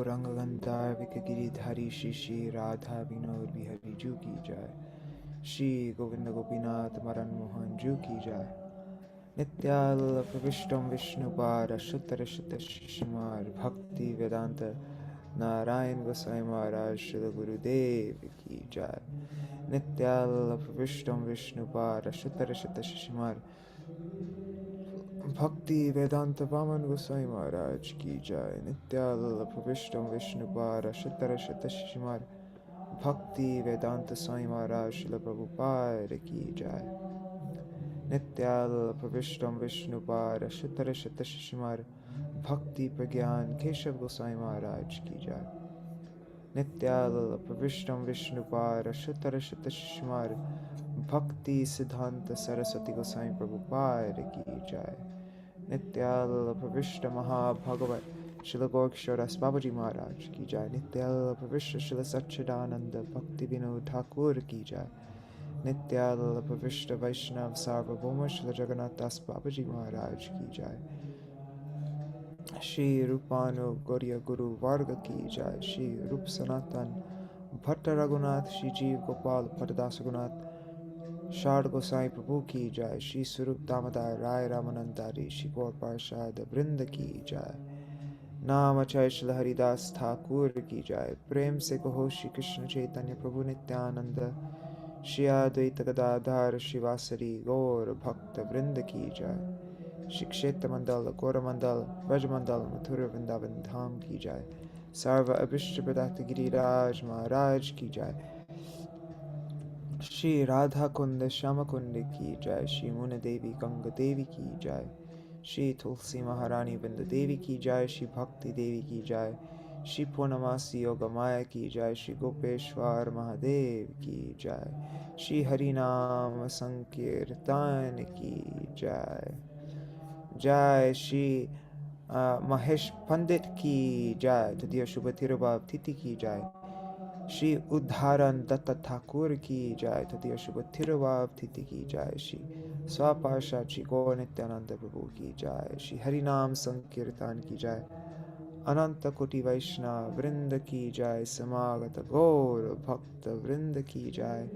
गौरंग गंधार्विक गिरिधारी श्री श्री राधा विनोद बिहारी जू की जय। श्री गोविंद गोपीनाथ मदन मोहन जू की जय। नित्याल प्रविष्टम विष्णुपाद शुतर शुत शिशुमार भक्ति वेदांत नारायण गोसाई महाराज श्री गुरुदेव की जय। नित्याल प्रविष्टम विष्णुपाद शुतर शुत शिशुमार भक्ति वेदांत वामन गोसाई महाराज की जय। नित्याल प्रविष्टम विष्णुपाद शुतर शुत शिशुमार भक्ति वेदांत स्वामी महाराज श्रील प्रभुपाद की जय। नित्याल प्रविष्टम विष्णुपाद शुतर शुत शिशुमार भक्ति प्रज्ञान केशव गोसाई महाराज की जय। नित्याल प्रविष्टम विष्णुपाद शुतर शुत शिशुमार भक्ति सिद्धांत सरस्वती गोसाई प्रभुपाद की जय। नित्याल प्रविष्ट महाभगवत श्रील गोरक्षदास बाबाजी महाराज की जय। नित्याल प्रविष्ट श्रील सच्चिदानंद भक्ति विनोद ठाकुर की जय। नित्याल प्रविष्ट वैष्णव सार्वभौम श्रील जगन्नाथ दास बाबाजी महाराज की जय। श्री रूपानु गौरिया गुरु वर्ग की जय। श्री रूप सनातन भट्ट रघुनाथ श्री जीव गोपाल भट्टदास रघुनाथ शारद गोसाई प्रभु की जय। श्री स्वरूप दामोदर राय रामानंदारी श्री गौर पार्षद वृंद की जय। नाम जय श्री हरिदास ठाकुर की जय। प्रेम से कहो श्री कृष्ण चैतन्य प्रभु नित्यानंद श्री अद्वैत गदाधर शिवासरी गौर भक्त वृंद की जय। श्री क्षेत्र मंडल गौर मंडल ब्रज मंडल मथुरा वृंदावन धाम की जय। सर्व अभिष्ट प्रदाता गिरिराज महाराज की जय। श्री राधा कुंड श्याम कुंड की जय। श्री मुन देवी गंग देवी की जय। श्री तुलसी महारानी वृंद देवी की जय। श्री भक्ति देवी की जय। श्री पूर्णमासी योग माया की जय। श्री गोपेश्वर महादेव की जय। श्री हरिनाम संकीर्तन की जय। जय श्री महेश पंडित की जय। तृतीय शुभ तिरुभाव तिथि की जय। श्री उद्धारण दत्त ठाकुर की जय। तृतीय शुभ तिरुभाव तिथि की जय। श्री स्वपार्षद श्री गौर नित्यानंद प्रभु की जय। श्री हरिनाम संकीर्तन की जय। अनंत कोटि वैष्णव वृंद की जय। समागत गौर भक्त वृंद की जय।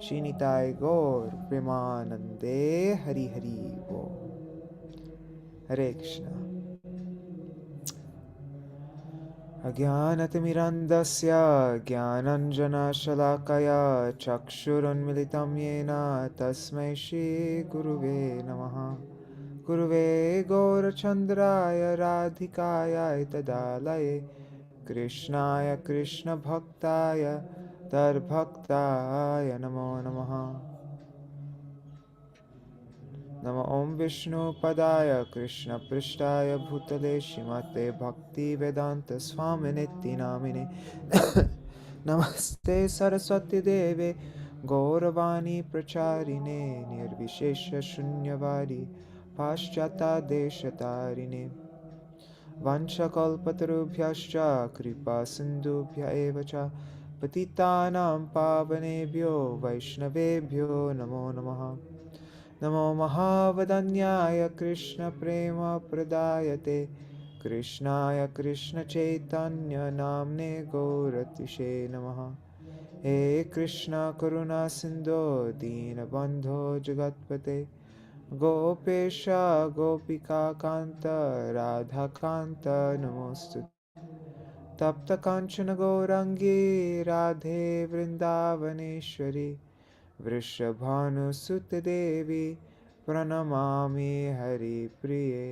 श्री निताय गौर प्रेमानंदे हरि हरि बोल। हरे कृष्णा। अज्ञानतिमिरन्धस्य ज्ञानाञ्जनशलाकया चक्षुरुन्मिलितं येन तस्मै श्रीगुरुवे नमः। गुरुवे गौरचन्द्राय राधिकाय तदालये कृष्णाय कृष्णभक्ताय तद्भक्ताय नमो नमः। नमो ओं विष्णुपदाय कृष्णपृष्ठाय भूतले श्रीमते भक्तिवेदांत स्वामिनिति नामिने नमस्ते सरस्वती देवे गौरवाणी प्रचारिणे निर्विशेष शून्यवादी पाश्चात्देशतारिणे वंशकल्पतरुभ्यश्च कृपा सिन्धुभ्य एव च पतितानां पावनेभ्यो वैष्णवेभ्यो नमो नमः। नमो महावदन्याय कृष्णप्रेमप्रदायते कृष्णाय कृष्णचैतन्य नाम्ने गौरतिशे नमः। हे कृष्ण करुणा सिन्धो दीनबन्धो जगत्पते गोपेश गोपिकान्त राधाकान्त नमोऽस्तु। तप्त कांचन गौरांगी राधे वृंदावनेश्वरी वृषभानुसुते देवी प्रणमामि हरिप्रिये।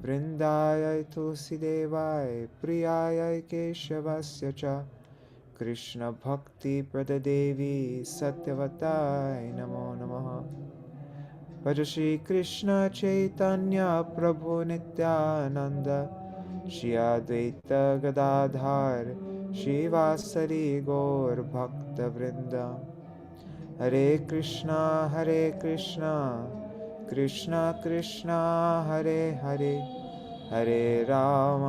वृन्दाय तुलसीदेवाय प्रियाय केशवस्य च कृष्णभक्तिप्रददेवी सत्यवताय नमो नमः। भज श्रीकृष्ण चैतन्य प्रभु नित्यानंद श्री अद्वैत गदाधर श्रीवासरी गौर भक्तवृंद। हरे Krishna Krishna Krishna Hare Hare Hare Ram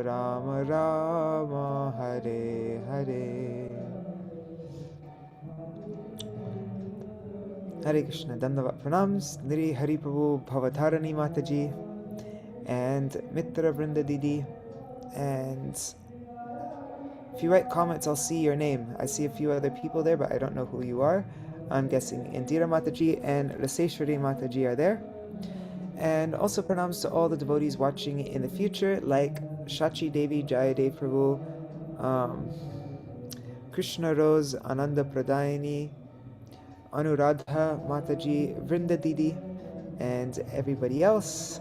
Ram Ram Hare Hare. Hare Krishna. Dandavat pranams. Niri Hari Prabhu Bhavatarani Mataji and Mitra Vrinda Didi. And if you write comments, I'll see your name. I see a few other people there, but I don't know who you are. I'm guessing Indira Mataji and Raseshwari Mataji are there. And also pranams to all the devotees watching in the future, like Shachi Devi, Jayadev Prabhu, Krishna Rose, Ananda Pradayani, Anuradha Mataji, Vrinda Didi, and everybody else.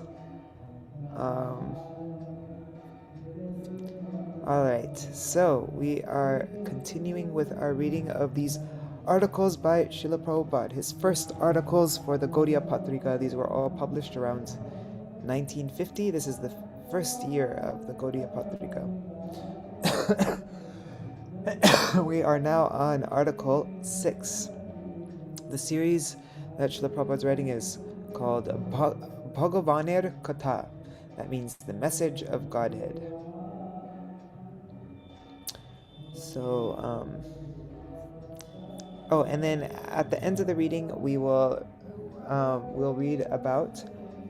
Alright, so we are continuing with our reading of these articles by Śrīla Prabhupāda. His first articles for the Gaudiya Patrika, these were all published around 1950. This is the first year of the Gaudiya Patrika. We are now on Article 6. The series that Śrīla Prabhupāda's writing is called Bhagavāner Kathā. That means the message of Godhead. So, and then at the end of the reading, we'll read about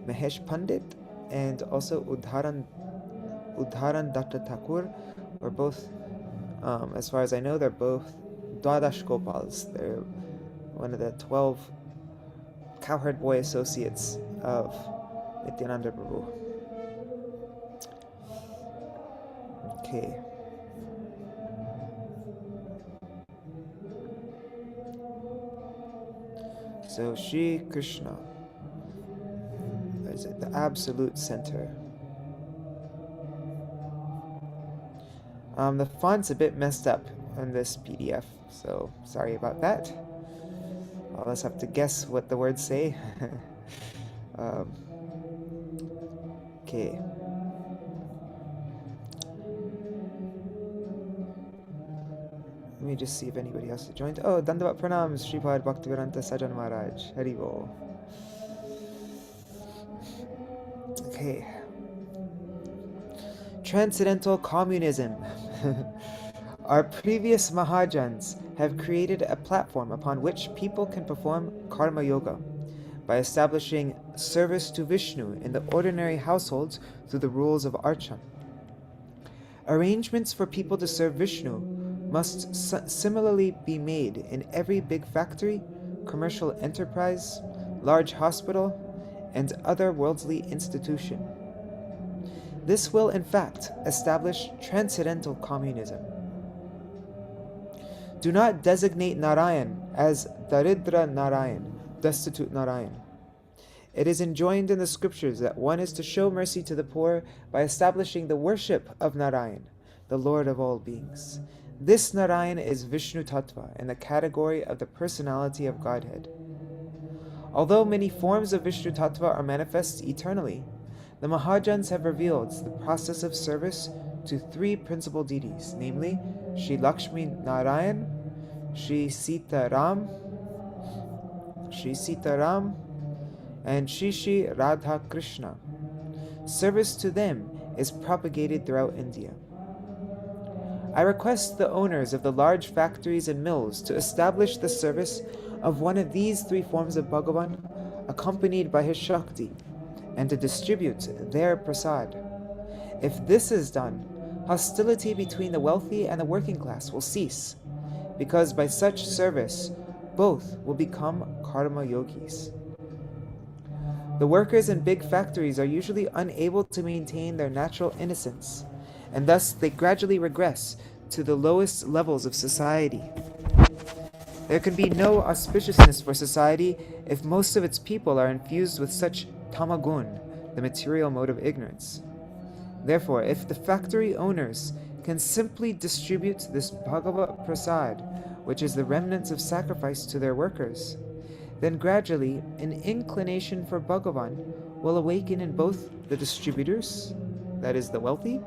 Mahesh Pandit and also Udharan Datta Thakur. We're both, as far as I know, they're both Dwadash Gopals. They're one of the 12 cowherd boy associates of Nityananda Prabhu. Okay. So Shri Krishna is at the absolute center. The font's a bit messed up in this PDF, so sorry about that. I'll just have to guess what the words say. Okay. Let me just see if anybody else has joined. Oh, Dandavat Pranams, Sripad Bhaktivedānta Sajan Maharaj. Hari Bol. Okay. Transcendental communism. Our previous Mahajans have created a platform upon which people can perform karma yoga by establishing service to Vishnu in the ordinary households through the rules of Archan. Arrangements for people to serve Vishnu must similarly be made in every big factory, commercial enterprise, large hospital, and other worldly institution. This will, in fact, establish transcendental communism. Do not designate Narayan as Daridra Narayan, destitute Narayan. It is enjoined in the scriptures that one is to show mercy to the poor by establishing the worship of Narayan, the Lord of all beings. This Narayan is Vishnu Tattva in the category of the personality of Godhead. Although many forms of Vishnu Tattva are manifest eternally, the Mahajans have revealed the process of service to three principal deities, namely Shri Lakshmi Narayan, Shri Sita Ram, and Shri Radha Krishna. Service to them is propagated throughout India. I request the owners of the large factories and mills to establish the service of one of these three forms of Bhagavan, accompanied by his Shakti, and to distribute their prasad. If this is done, hostility between the wealthy and the working class will cease, because by such service, both will become karma yogis. The workers in big factories are usually unable to maintain their natural innocence, and thus they gradually regress to the lowest levels of society. There can be no auspiciousness for society if most of its people are infused with such tamagun, the material mode of ignorance. Therefore, if the factory owners can simply distribute this Bhagavad Prasad, which is the remnants of sacrifice to their workers, then gradually an inclination for Bhagavan will awaken in both the distributors, that is the wealthy,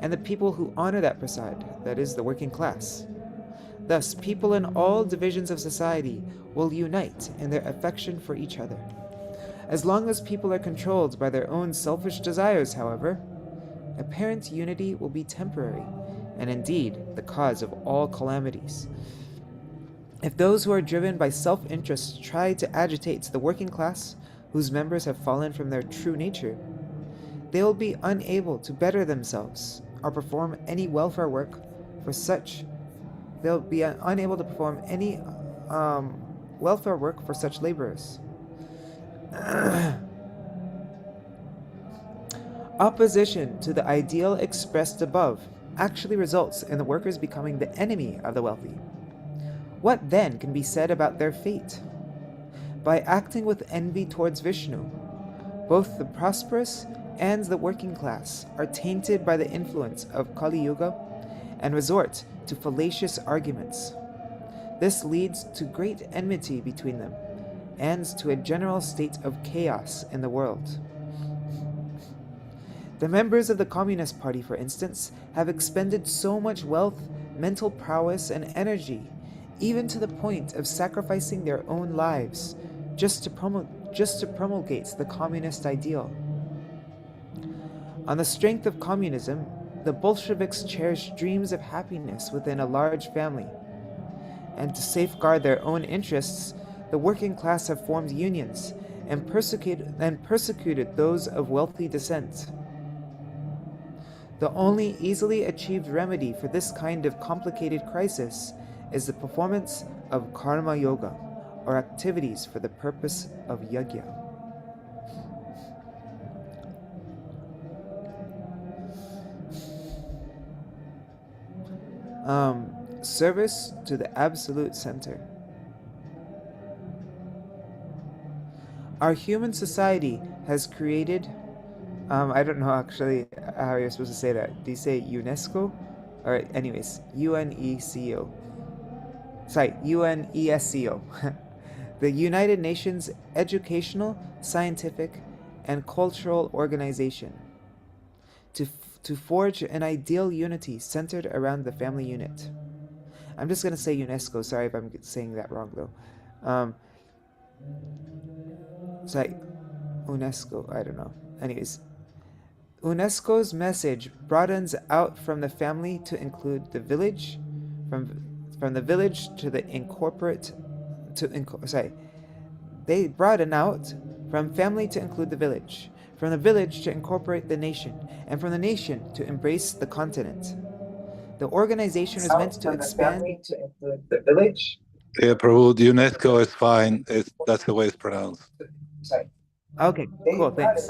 and the people who honor that prasad, that is the working class. Thus, people in all divisions of society will unite in their affection for each other. As long as people are controlled by their own selfish desires, however, apparent unity will be temporary, and indeed the cause of all calamities. If those who are driven by self-interest try to agitate the working class, whose members have fallen from their true nature, they will be unable to better themselves or perform any welfare work for such. They'll be unable to perform any welfare work for such laborers. Opposition to the ideal expressed above actually results in the workers becoming the enemy of the wealthy. What then can be said about their fate? By acting with envy towards Vishnu, both the prosperous and the working class are tainted by the influence of Kali Yuga and resort to fallacious arguments. This leads to great enmity between them and to a general state of chaos in the world. The members of the Communist Party, for instance, have expended so much wealth, mental prowess, and energy, even to the point of sacrificing their own lives, just to promulgate the communist ideal. On the strength of communism, the Bolsheviks cherish dreams of happiness within a large family. And to safeguard their own interests, the working class have formed unions and persecuted those of wealthy descent. The only easily achieved remedy for this kind of complicated crisis is the performance of karma yoga, or activities for the purpose of yajna. Service to the absolute center. Our human society has created, I don't know actually how you're supposed to say that. Do you say UNESCO? Or anyways, UNESCO. Sorry, UNESCO. The United Nations Educational, Scientific, and Cultural Organization, to forge an ideal unity centered around the family unit. I'm just going to say UNESCO. Sorry if I'm saying that wrong, though. Sorry, UNESCO. I don't know. Anyways, UNESCO's message broadens out from the family to include the village, from the village to the incorporate. They broaden out from family to include the village, from the village to incorporate the nation, and from the nation to embrace the continent. The organization is meant to expand to include the village. Yeah, Prabhu, UNESCO is fine. That's the way it's pronounced. Sorry. Okay, cool, thanks.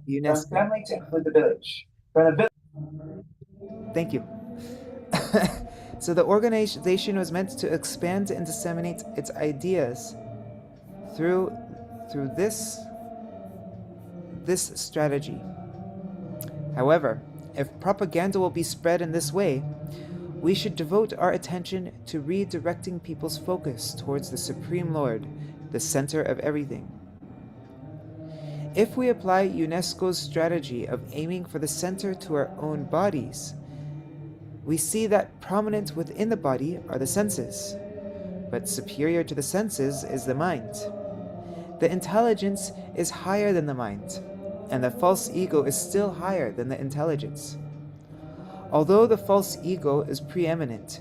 UNESCO. From family to include the village. From the village. Thank you. So the organization was meant to expand and disseminate its ideas through this strategy. However, if propaganda will be spread in this way, we should devote our attention to redirecting people's focus towards the Supreme Lord, the center of everything. If we apply UNESCO's strategy of aiming for the center to our own bodies, we see that prominent within the body are the senses, but superior to the senses is the mind. The intelligence is higher than the mind, and the false ego is still higher than the intelligence. Although the false ego is preeminent,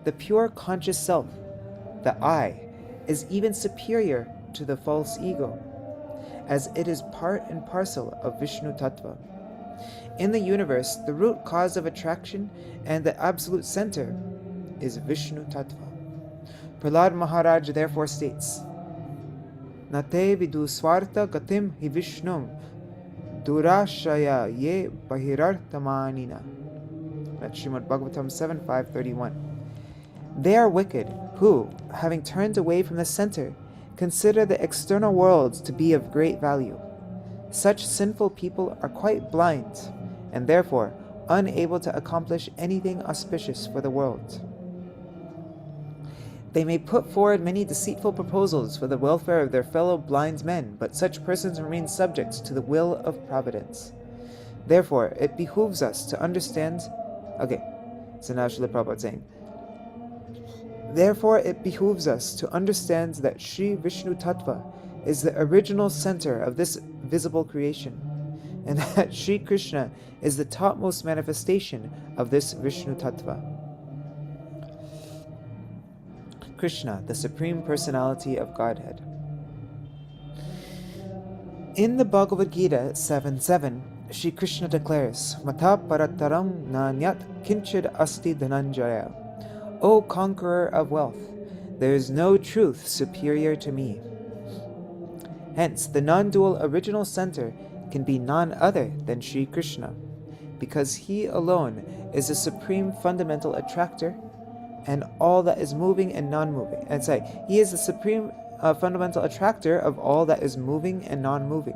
the pure conscious self, the I, is even superior to the false ego, as it is part and parcel of Vishnu Tattva. In the universe, the root cause of attraction and the absolute center is Vishnu Tattva. Prahlad Maharaj therefore states, Nate vidu swartha gatim hi Vishnum durashaya ye bahirarthamanina. That's Srimad Bhagavatam 7.5.31. They are wicked who, having turned away from the center, consider the external worlds to be of great value. Such sinful people are quite blind, and therefore unable to accomplish anything auspicious for the world. They may put forward many deceitful proposals for the welfare of their fellow blind men, but such persons remain subject to the will of Providence. Therefore, it behooves us to understand... Okay, so now Śrīla Prabhupada saying, therefore, it behooves us to understand that Sri Vishnu Tattva is the original center of this visible creation, and that Sri Krishna is the topmost manifestation of this Vishnu Tattva. Krishna, the Supreme Personality of Godhead. In the Bhagavad Gita 7.7, Shri Krishna declares, Mata parataram nanyat kinchid asti dhananjaya. O conqueror of wealth, there is no truth superior to me. Hence, the non-dual original center can be none other than Shri Krishna, because he alone is the supreme fundamental attractor, and all that is moving and non-moving. And he is the supreme fundamental attractor of all that is moving and non-moving.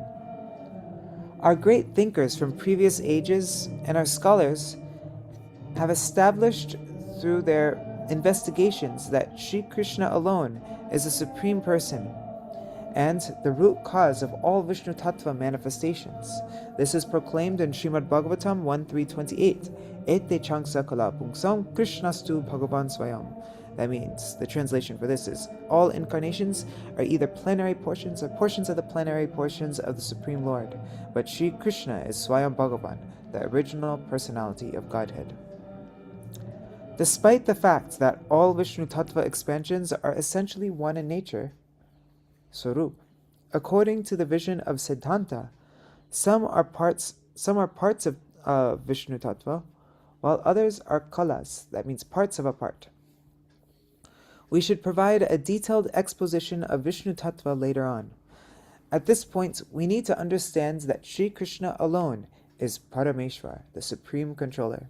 Our great thinkers from previous ages and our scholars have established through their investigations that Sri Krishna alone is the supreme person and the root cause of all Vishnu Tattva manifestations. This is proclaimed in Srimad Bhagavatam 1.3.28. Ete changsa kala pungsam krishnastu bhagavan swayam. That means, the translation for this is, all incarnations are either plenary portions or portions of the plenary portions of the Supreme Lord, but Sri Krishna is Swayam Bhagavan, the original personality of Godhead. Despite the fact that all Vishnu Tattva expansions are essentially one in nature, Swarup, according to the vision of Siddhanta, some are parts of Vishnu Tattva, while others are kalas, that means parts of a part. We should provide a detailed exposition of Vishnu Tattva later on. At this point, we need to understand that Sri Krishna alone is Parameshwar, the supreme controller.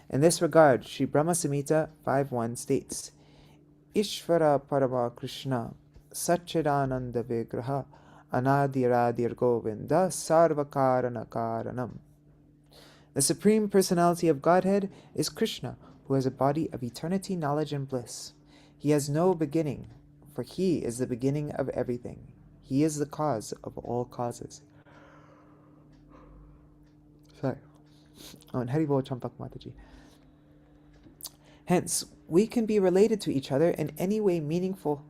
In this regard, Sri Brahma Samhita 5.1 states, Ishvara Parama Krishna Satchidananda Vigraha Anadiradir Govinda Sarvakarana Karanam. The Supreme Personality of Godhead is Krishna, who has a body of eternity, knowledge, and bliss. He has no beginning, for he is the beginning of everything. He is the cause of all causes. Sorry. And Haribol Champak Mataji. Hence, we can be related to each other in any way meaningful.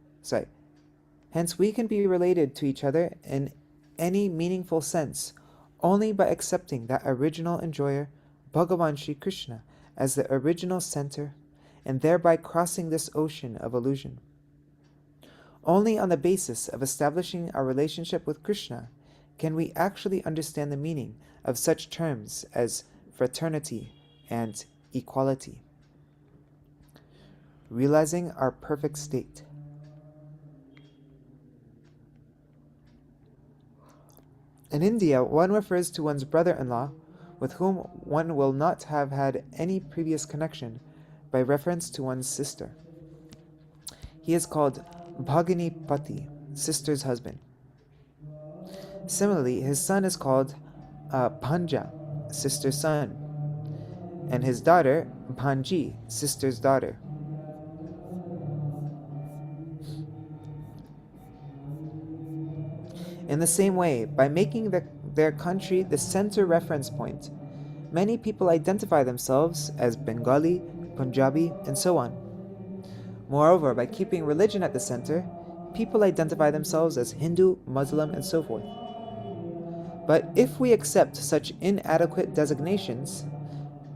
Hence, we can be related to each other in any meaningful sense only by accepting that original enjoyer, Bhagavan Shri Krishna, as the original center, and thereby crossing this ocean of illusion. Only on the basis of establishing our relationship with Krishna can we actually understand the meaning of such terms as fraternity and equality. Realizing our perfect state. In India, one refers to one's brother-in-law, with whom one will not have had any previous connection, by reference to one's sister. He is called Bhagini Pati, sister's husband. Similarly, his son is called Bhanja, sister's son, and his daughter, Bhanji, sister's daughter. In the same way, by making their country the center reference point, many people identify themselves as Bengali, Punjabi, and so on. Moreover, by keeping religion at the center, people identify themselves as Hindu, Muslim, and so forth. But if we accept such inadequate designations,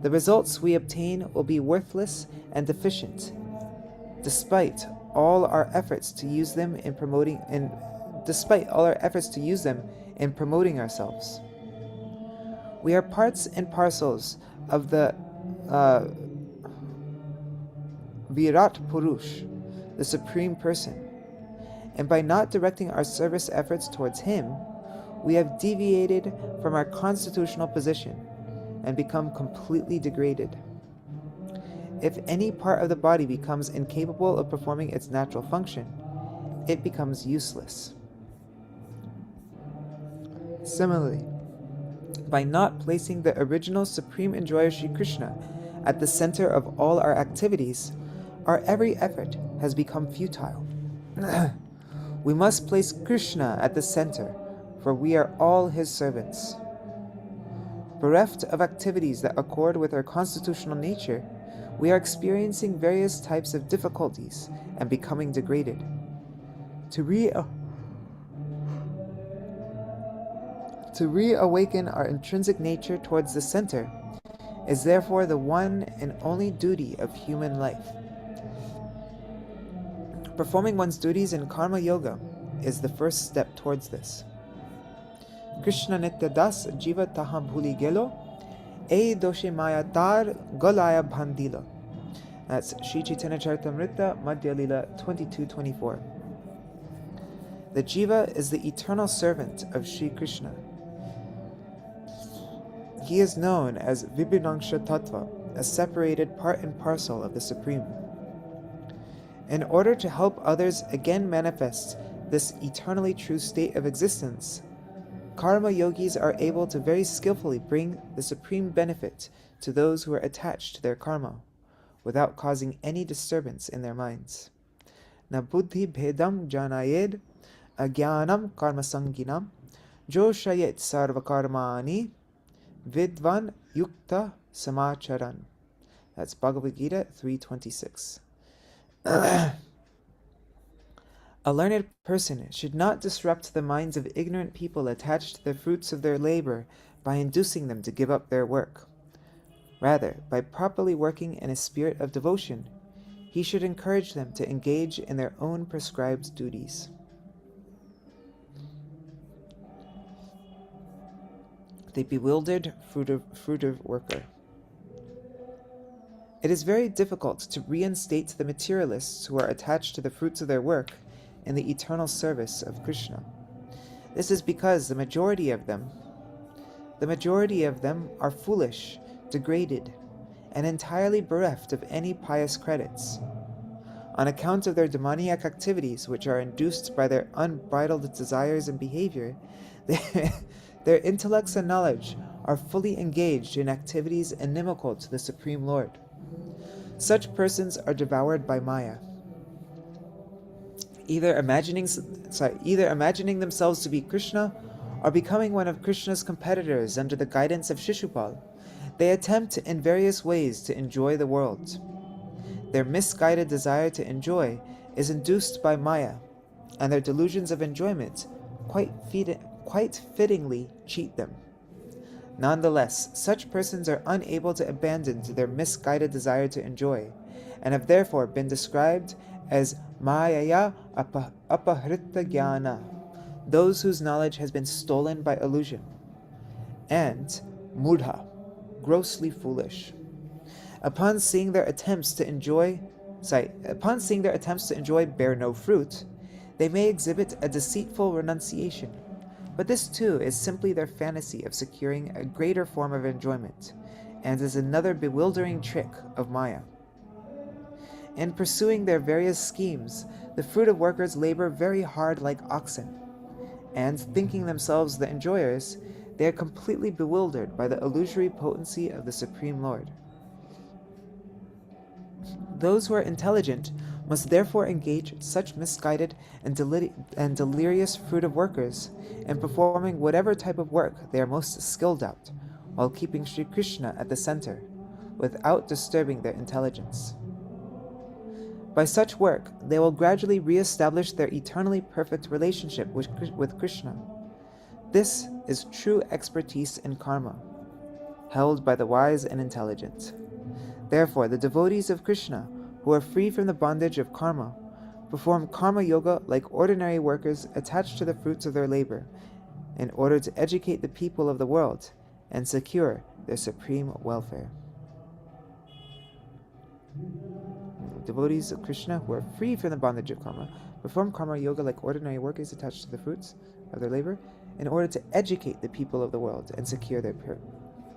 the results we obtain will be worthless and deficient, despite all our efforts to use them in promoting ourselves. We are parts and parcels of the Virat Purush, the Supreme Person, and by not directing our service efforts towards him, we have deviated from our constitutional position and become completely degraded. If any part of the body becomes incapable of performing its natural function, it becomes useless. Similarly, by not placing the original Supreme Enjoyer Sri Krishna at the center of all our activities, our every effort has become futile. We must place Krishna at the center, for we are all his servants. Bereft of activities that accord with our constitutional nature, we are experiencing various types of difficulties and becoming degraded. To reawaken our intrinsic nature towards the center is therefore the one and only duty of human life. Performing one's duties in karma yoga is the first step towards this. Krishna nitya das jiva taha bhuli gelo, e doshe maya tar golaya bhandilo. That's Sri Chaitanya Charitamrita, Madhya Lila 22:24. The jiva is the eternal servant of Sri Krishna. He is known as Vibhinangsha Tattva, a separated part and parcel of the Supreme. In order to help others again manifest this eternally true state of existence, karma yogis are able to very skillfully bring the supreme benefit to those who are attached to their karma, without causing any disturbance in their minds. Na buddhi bhedam janayed agyanam karma sanginam joshayet sarva karmani vidvan yukta samacharan. That's Bhagavad Gita 3:26. A learned person should not disrupt the minds of ignorant people attached to the fruits of their labor by inducing them to give up their work. Rather, by properly working in a spirit of devotion, he should encourage them to engage in their own prescribed duties. The bewildered fruitive worker. It is very difficult to reinstate the materialists who are attached to the fruits of their work in the eternal service of Krishna. This is because the majority of them are foolish, degraded, and entirely bereft of any pious credits. On account of their demoniac activities, which are induced by their unbridled desires and behavior, their intellects and knowledge are fully engaged in activities inimical to the Supreme Lord. Such persons are devoured by Maya, either imagining themselves to be Krishna or becoming one of Krishna's competitors under the guidance of Shishupal. They attempt in various ways to enjoy the world. Their misguided desire to enjoy is induced by Maya, and their delusions of enjoyment quite fittingly cheat them. Nonetheless, such persons are unable to abandon their misguided desire to enjoy, and have therefore been described as Mayaya Apahrita Jnana, those whose knowledge has been stolen by illusion, and Mudha, grossly foolish. Upon seeing their attempts to enjoy bear no fruit, they may exhibit a deceitful renunciation. But this too is simply their fantasy of securing a greater form of enjoyment, and is another bewildering trick of Maya. In pursuing their various schemes, the fruit of workers labor very hard like oxen, and, thinking themselves the enjoyers, they are completely bewildered by the illusory potency of the Supreme Lord. Those who are intelligent must therefore engage such misguided and delirious fruitive workers in performing whatever type of work they are most skilled at, while keeping Sri Krishna at the center, without disturbing their intelligence. By such work, they will gradually re-establish their eternally perfect relationship with Krishna. This is true expertise in karma, held by the wise and intelligent. Therefore, the devotees of Krishna, who are free from the bondage of karma, perform karma yoga like ordinary workers attached to the fruits of their labor, in order to educate the people of the world and secure their supreme welfare. Devotees of Krishna, who are free from the bondage of karma, perform karma yoga like ordinary workers attached to the fruits of their labor, in order to educate the people of the world and secure their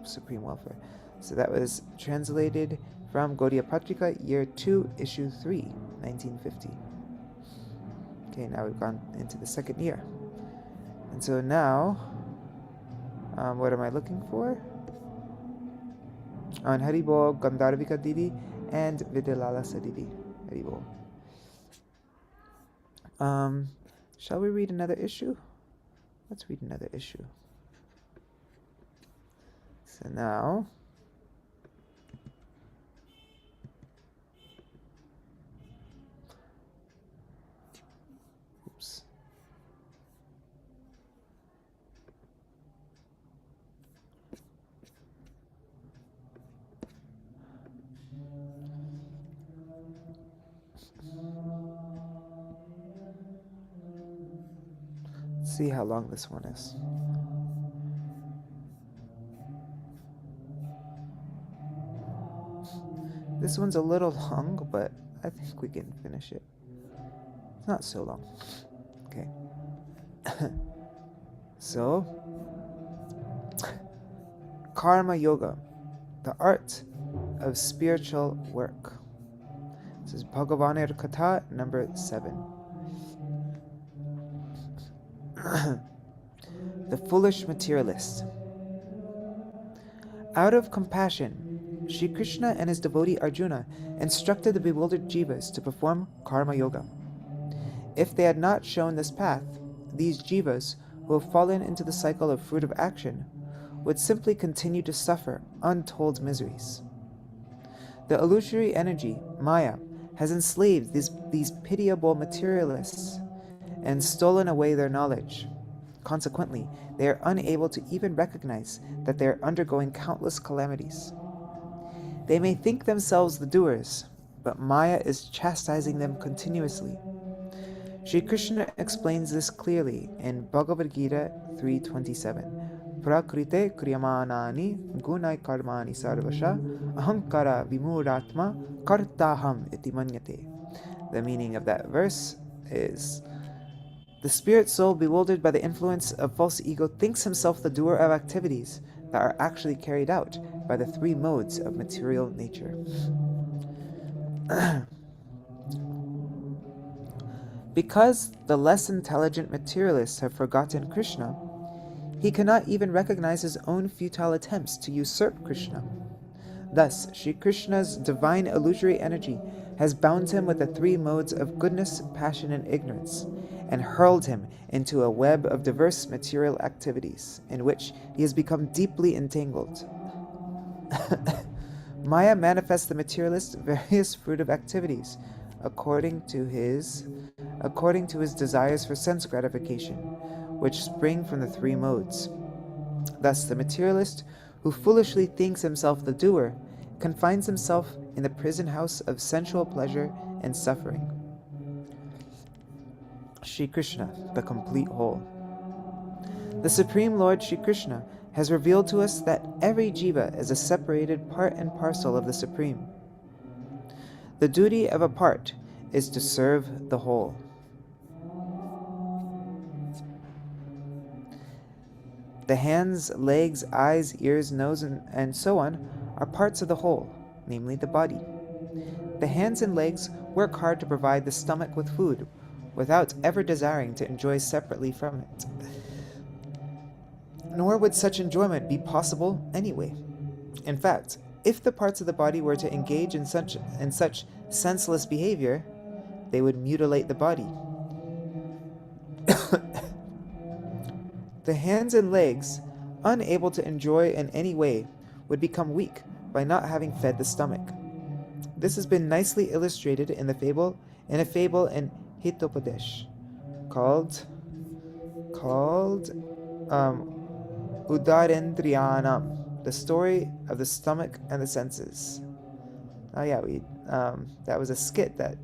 supreme welfare. So that was translated from Gaudiya Patrika, Year 2, Issue 3, 1950. Okay, now we've gone into the second year. And so now, what am I looking for? On Haribol, Gandharvika Didi, and Vidyalasa Didi. Haribol. Shall we read another issue? Let's read another issue. So now, oops. Let's see how long this one is. This one's a little long, but I think we can finish it. It's not so long. Okay. So, Karma Yoga, the art of spiritual work. This is Bhagavāner Kathā number 7. The foolish materialist. Out of compassion, Shri Krishna and his devotee Arjuna instructed the bewildered jivas to perform karma yoga. If they had not shown this path, these jivas, who have fallen into the cycle of fruit of action, would simply continue to suffer untold miseries. The illusory energy, Maya, has enslaved these pitiable materialists and stolen away their knowledge. Consequently, they are unable to even recognize that they are undergoing countless calamities. They may think themselves the doers, but Maya is chastising them continuously. Shri Krishna explains this clearly in Bhagavad Gita 3:27. Prakrite kriyamanani gunai karmani sarvasha ahankara vimuratma kartaham iti manyate. The meaning of that verse is, the spirit soul bewildered by the influence of false ego thinks himself the doer of activities that are actually carried out by the three modes of material nature. Because the less intelligent materialists have forgotten Krishna, he cannot even recognize his own futile attempts to usurp Krishna. Thus, Shri Krishna's divine illusory energy has bound him with the three modes of goodness, passion, and ignorance, and hurled him into a web of diverse material activities, in which he has become deeply entangled. Maya manifests the materialist various fruit of activities, according to his desires for sense gratification, which spring from the three modes. Thus, the materialist, who foolishly thinks himself the doer, confines himself in the prison house of sensual pleasure and suffering. Shri Krishna, the complete whole. The Supreme Lord Shri Krishna has revealed to us that every jiva is a separated part and parcel of the Supreme. The duty of a part is to serve the whole. The hands, legs, eyes, ears, nose, and so on are parts of the whole, namely the body. The hands and legs work hard to provide the stomach with food, without ever desiring to enjoy separately from it. Nor would such enjoyment be possible anyway. In fact, if the parts of the body were to engage in such senseless behavior, they would mutilate the body. The hands and legs, unable to enjoy in any way, would become weak by not having fed the stomach. This has been nicely illustrated in a fable in Hitopadesh called Udarendriyanam, the story of the stomach and the senses. Oh yeah, that was a skit that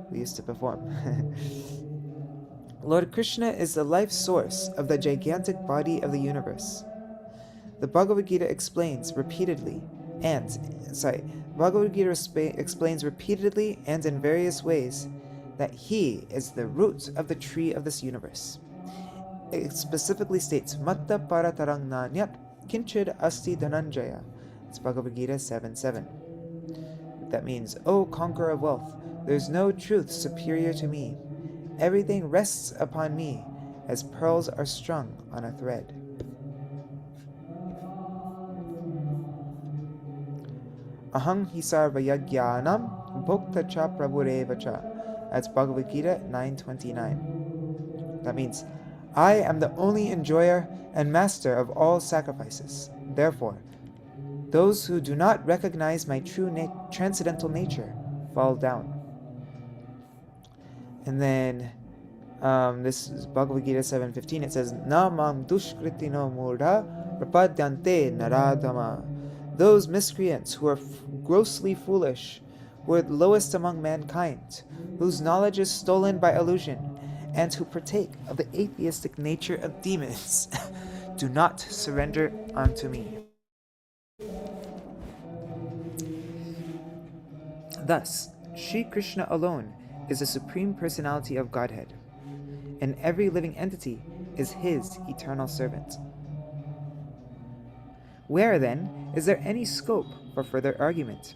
we used to perform. Lord Krishna is the life source of the gigantic body of the universe. The Bhagavad Gita explains repeatedly and in various ways that he is the root of the tree of this universe. It specifically states, Matta paratarang nanyat kinchid asti dhananjaya. It's Bhagavad Gita 7:7. That means, O conqueror of wealth, there's no truth superior to me. Everything rests upon me, as pearls are strung on a thread. Aham hi sarvayagyanam bhokta cha prabhureva cha. That's Bhagavad Gita 9:29. That means, I am the only enjoyer and master of all sacrifices. Therefore, those who do not recognize my true transcendental nature fall down. And then this is Bhagavad Gita 7:15. It says, Na mam dushkritino murdha prapadyante naradama. Those miscreants who are grossly foolish, who are the lowest among mankind, whose knowledge is stolen by illusion, and who partake of the atheistic nature of demons, do not surrender unto me. Thus, Sri Krishna alone is the Supreme Personality of Godhead, and every living entity is His eternal servant. Where, then, is there any scope for further argument?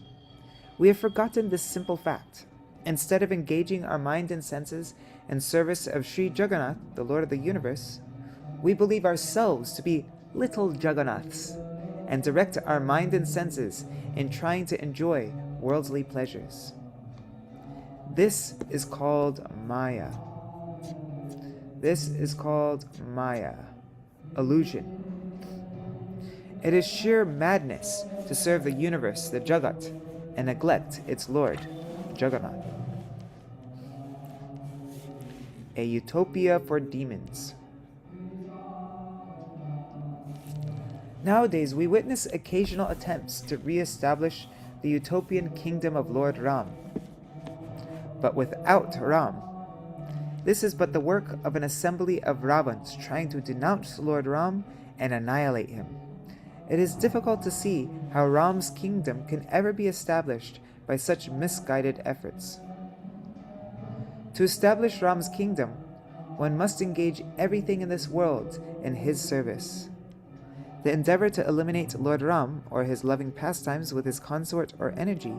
We have forgotten this simple fact. Instead of engaging our mind and senses in service of Sri Jagannath, the Lord of the universe, we believe ourselves to be little Jagannaths and direct our mind and senses in trying to enjoy worldly pleasures. This is called Maya. This is called Maya, illusion. It is sheer madness to serve the universe, the Jagat, and neglect its Lord, Jagannath. A utopia for demons. Nowadays, we witness occasional attempts to re-establish the utopian kingdom of Lord Ram. But without Ram, this is but the work of an assembly of Ravans trying to denounce Lord Ram and annihilate him. It is difficult to see how Ram's kingdom can ever be established by such misguided efforts. To establish Ram's kingdom, one must engage everything in this world in his service. The endeavor to eliminate Lord Ram or his loving pastimes with his consort or energy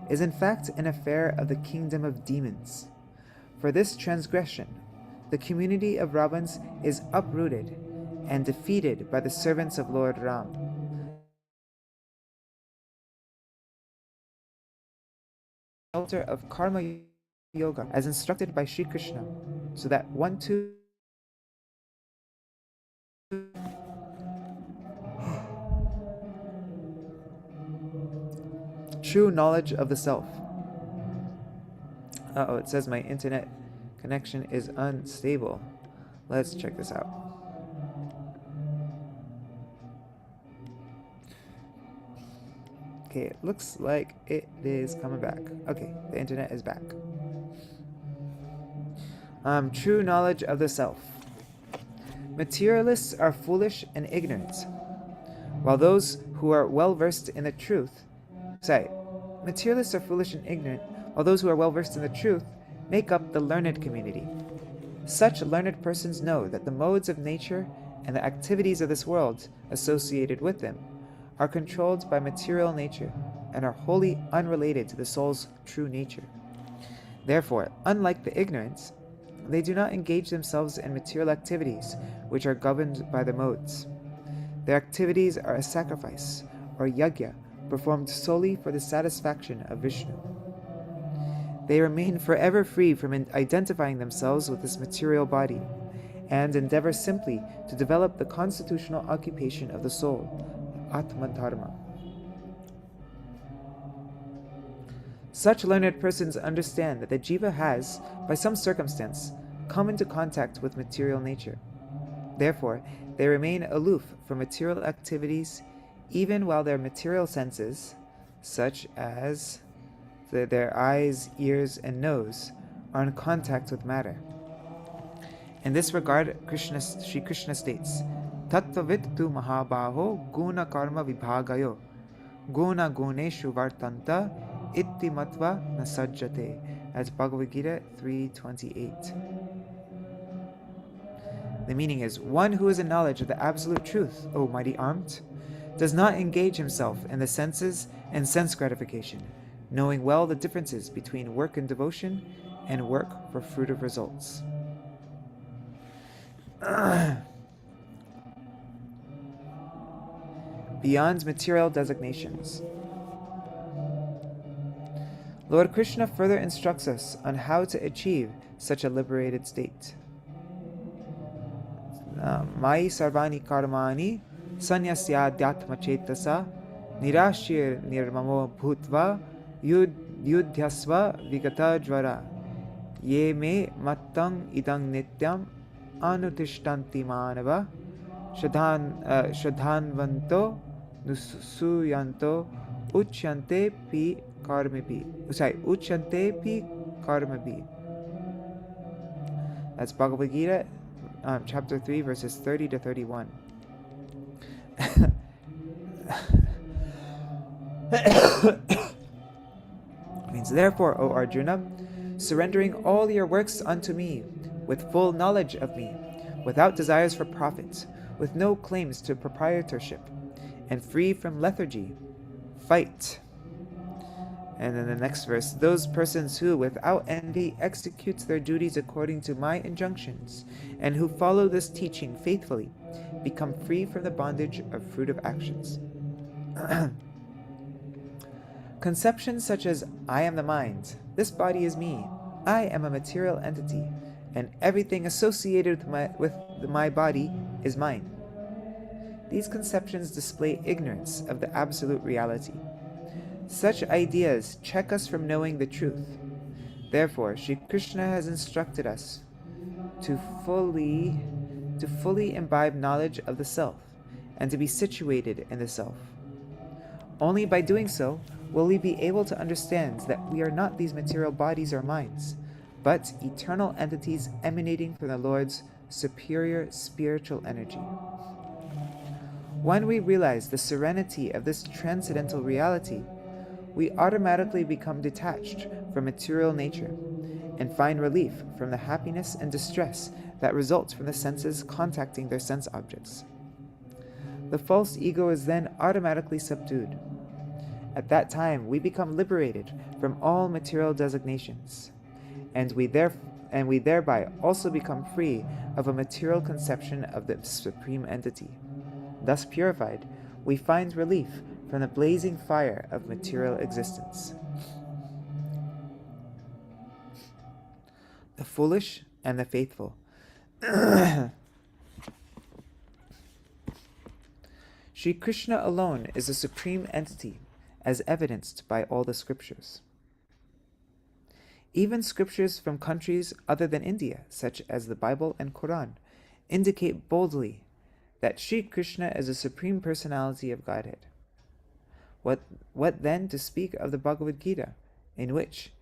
is in fact an affair of the kingdom of demons. For this transgression, the community of Ravans is uprooted and defeated by the servants of Lord Ram. Shelter of Karma Yoga as instructed by Sri Krishna, so that one too true knowledge of the self. It says my internet connection is unstable. Let's check this out. Okay, it looks like it is coming back. Okay, the internet is back. True knowledge of the self. Materialists are foolish and ignorant, while those who are well versed in the truth, materialists are foolish and ignorant, while those who are well versed in the truth make up the learned community. Such learned persons know that the modes of nature and the activities of this world associated with them are controlled by material nature and are wholly unrelated to the soul's true nature. Therefore, unlike the ignorant, they do not engage themselves in material activities which are governed by the modes. Their activities are a sacrifice, or yajna, performed solely for the satisfaction of Vishnu. They remain forever free from identifying themselves with this material body, and endeavor simply to develop the constitutional occupation of the soul, Atma Dharma. Such learned persons understand that the jiva has, by some circumstance, come into contact with material nature. Therefore, they remain aloof from material activities even while their material senses, such as their eyes, ears, and nose, are in contact with matter. In this regard, Sri Krishna states, Tattvavid tu mahabaho guna karma vibhagayo guna guneshu vartanta itti matva nasajjate. That's Bhagavad Gita 3:28. The meaning is, one who is in knowledge of the absolute truth, O mighty armed, does not engage himself in the senses and sense gratification, knowing well the differences between work and devotion and work for fruitive results. Beyond material designations. Lord Krishna further instructs us on how to achieve such a liberated state. Mai sarvani karmani sanyasyadhyatma chetasa nirashir nirmamo bhutva yudhyasva vigata jvara ye me mattang idang nityam anutishtanti manava shradhanvanto nusuyanto uchyante pi karmibi. Uchyante pi karmibi. That's Bhagavad Gita, chapter 3, verses 30 to 31. means, therefore, O Arjuna, surrendering all your works unto me, with full knowledge of me, without desires for profit, with no claims to proprietorship, and free from lethargy, fight. And then the next verse, those persons who, without envy, execute their duties according to my injunctions, and who follow this teaching faithfully, become free from the bondage of fruitive actions. Conceptions such as, I am the mind, this body is me, I am a material entity, and everything associated with my body is mine. These conceptions display ignorance of the absolute reality. Such ideas check us from knowing the truth. Therefore, Sri Krishna has instructed us to fully imbibe knowledge of the self and to be situated in the self. Only by doing so will we be able to understand that we are not these material bodies or minds, but eternal entities emanating from the Lord's superior spiritual energy. When we realize the serenity of this transcendental reality, we automatically become detached from material nature and find relief from the happiness and distress that results from the senses contacting their sense objects. The false ego is then automatically subdued. At that time, we become liberated from all material designations, and we thereby also become free of a material conception of the Supreme Entity. Thus purified, we find relief from the blazing fire of material existence. The foolish and the faithful. Sri Krishna alone is the Supreme Entity, as evidenced by all the scriptures. Even scriptures from countries other than India, such as the Bible and Quran, indicate boldly that Sri Krishna is the Supreme Personality of Godhead. What then to speak of the Bhagavad Gita, in which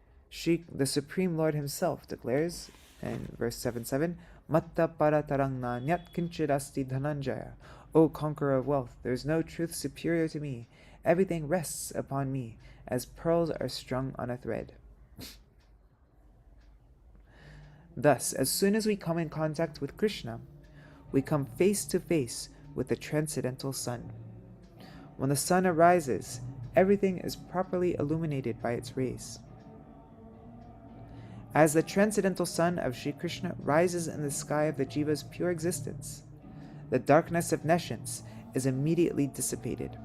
the Supreme Lord Himself declares, in verse 7:7, Matta paratarang nanyat kinchidasti dhananjaya. O conqueror of wealth, there is no truth superior to me. Everything rests upon me, as pearls are strung on a thread. Thus, as soon as we come in contact with Krishna, we come face to face with the transcendental sun. When the sun arises, everything is properly illuminated by its rays. As the transcendental sun of Sri Krishna rises in the sky of the jiva's pure existence, the darkness of nescience is immediately dissipated.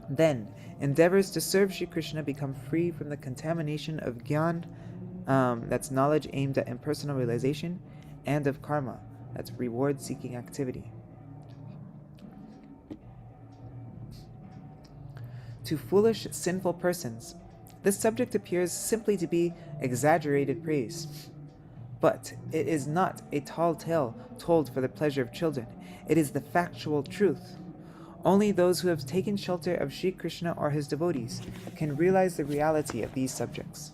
Then, endeavors to serve Sri Krishna become free from the contamination of jnana, that's knowledge aimed at impersonal realization, and of karma, that's reward-seeking activity. To foolish, sinful persons, this subject appears simply to be exaggerated praise. But it is not a tall tale told for the pleasure of children. It is the factual truth. Only those who have taken shelter of Sri Krishna or his devotees can realize the reality of these subjects.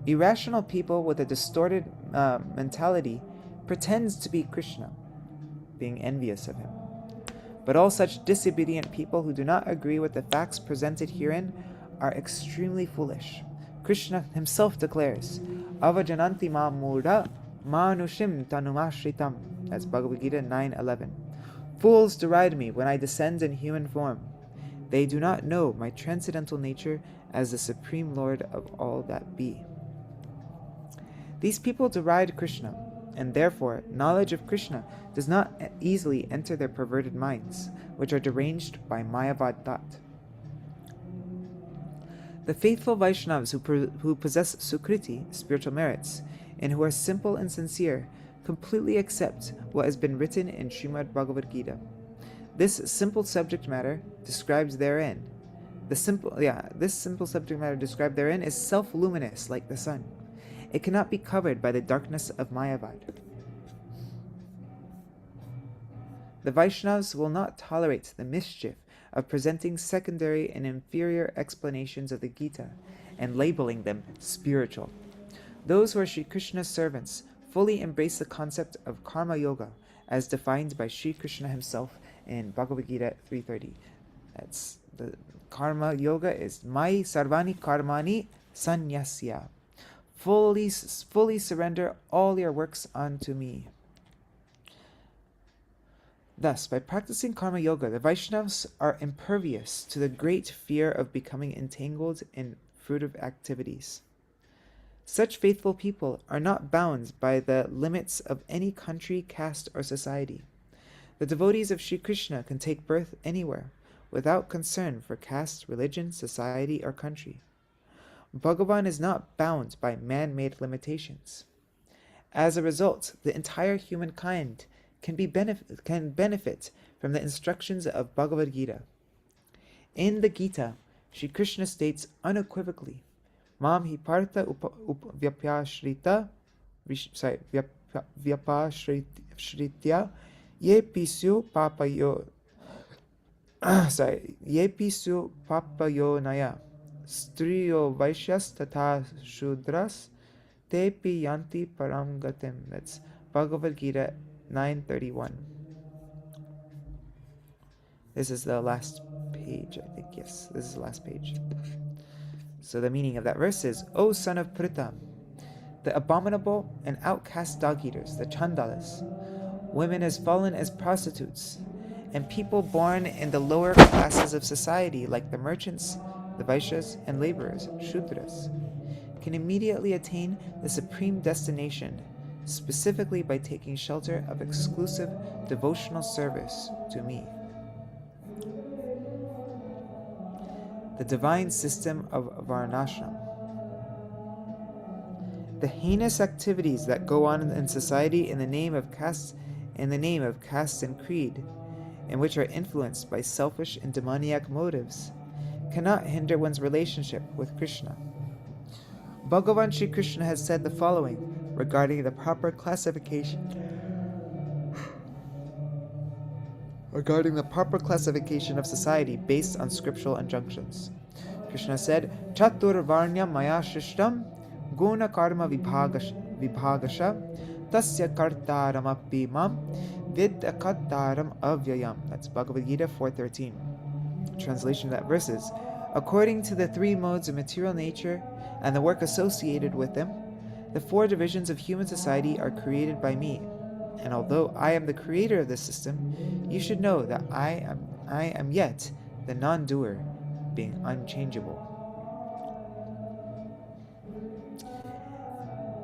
Irrational people with a distorted mentality pretends to be Krishna, being envious of him. But all such disobedient people who do not agree with the facts presented herein are extremely foolish. Krishna himself declares, Avajananti ma mudha manushim tanumashritam. That's Bhagavad Gita 9:11. Fools deride me when I descend in human form. They do not know my transcendental nature as the Supreme Lord of all that be. These people deride Krishna, and therefore knowledge of Krishna does not easily enter their perverted minds, which are deranged by Mayavad thought. The faithful Vaishnavas who possess Sukriti, spiritual merits, and who are simple and sincere, completely accept what has been written in Srimad Bhagavad Gita. This simple subject matter described therein is self-luminous like the sun. It cannot be covered by the darkness of Mayavad. The Vaishnavas will not tolerate the mischief of presenting secondary and inferior explanations of the Gita and labeling them spiritual. Those who are Sri Krishna's servants fully embrace the concept of karma yoga as defined by Sri Krishna himself in Bhagavad Gita 3:30. That's the karma yoga is Mai Sarvani Karmani Sanyasya. Fully surrender all your works unto me. Thus, by practicing karma yoga, the Vaishnavas are impervious to the great fear of becoming entangled in fruitive activities. Such faithful people are not bound by the limits of any country, caste, or society. The devotees of Sri Krishna can take birth anywhere, without concern for caste, religion, society, or country. Bhagavan is not bound by man-made limitations. As a result, the entire humankind can benefit from the instructions of Bhagavad Gita. In the Gita, Sri Krishna states unequivocally, Mam hi partha vyapashritya ye pisu papayo naya striyo vaishyas tatha shudras tepi yanti param gatim. That's Bhagavad Gita 9:31. This is the last page, I think. Yes, this is the last page. So the meaning of that verse is, O son of Pritha, the abominable and outcast dog-eaters, the Chandalas, women as fallen as prostitutes, and people born in the lower classes of society like the merchants, the Vaishyas, and laborers, Shudras, can immediately attain the supreme destination, specifically by taking shelter of exclusive devotional service to me. The divine system of Varnashram. The heinous activities that go on in society in the name of caste and creed, and which are influenced by selfish and demoniac motives, cannot hinder one's relationship with Krishna. Bhagavan Sri Krishna has said the following regarding the proper classification of society based on scriptural injunctions. Krishna said, Chatur Varnya Maya Shishtam Guna Karma Vibhagasha Tasya Kartaram Api Mam Vidya Kartaram Avyayam. That's Bhagavad Gita 4:13. Translation of that verse is, according to the three modes of material nature and the work associated with them, the four divisions of human society are created by me. And although I am the creator of this system, you should know that I am yet the non-doer, being unchangeable.